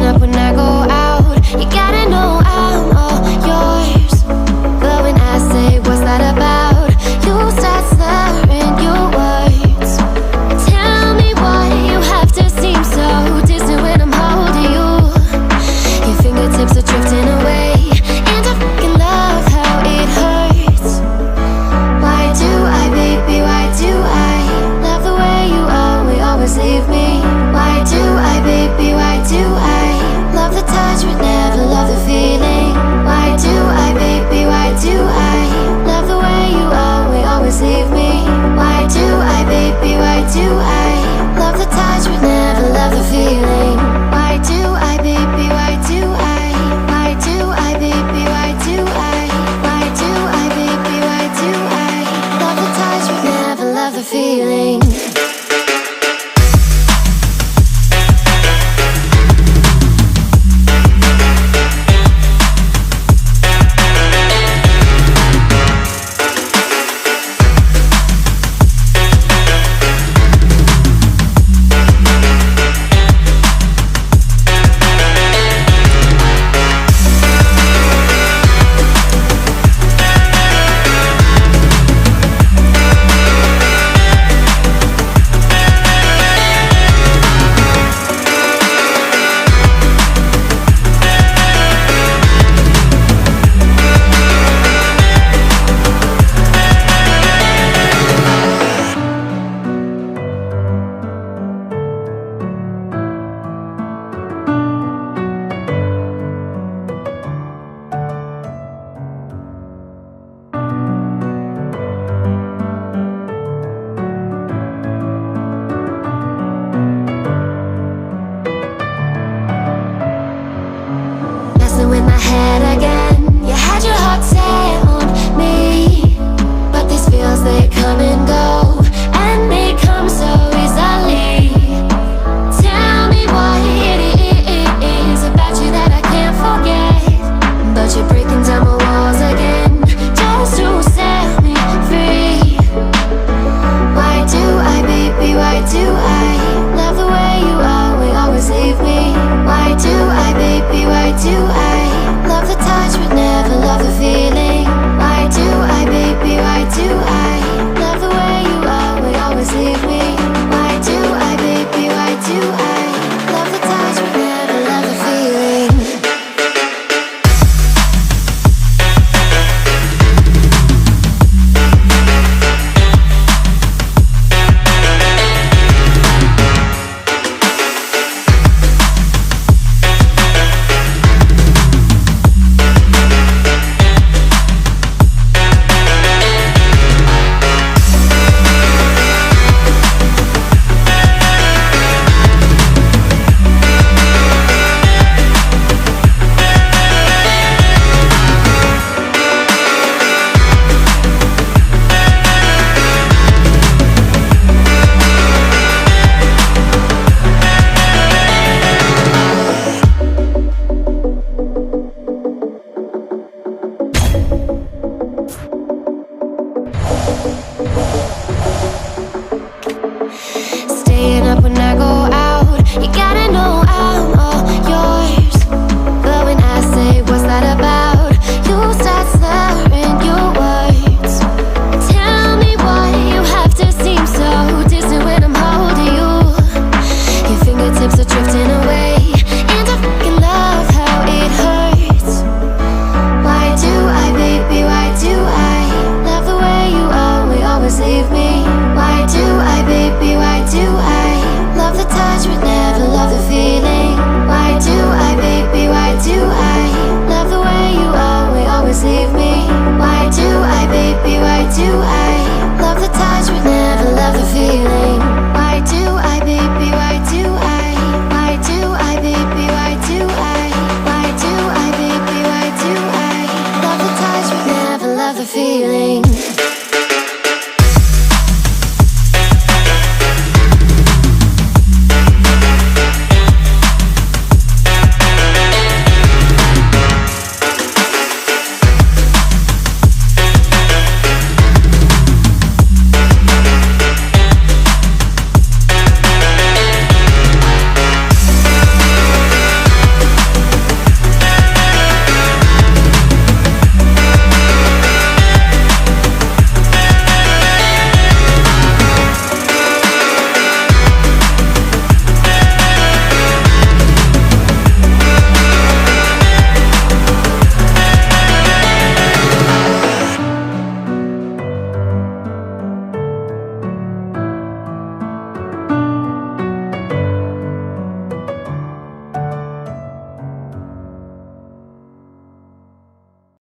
up when I go out. You gotta know I'm all yours. But when I say what's that about, you start slurring your words. Tell me why you have to seem so distant when I'm holding you. Your fingertips are drifting away, and I fucking love how it hurts. Why do I, baby, why do I love the way you always leave me? Why do I, baby, why do I love the touch but never love the feeling? Why do I, baby, why do I love the way you always leave me? Why do I, baby, why do I love the touch but never love the feeling? Why do I, baby, why do I? Why do I, baby, why do I? Why do I, baby, why do I love the touch but never love the feeling?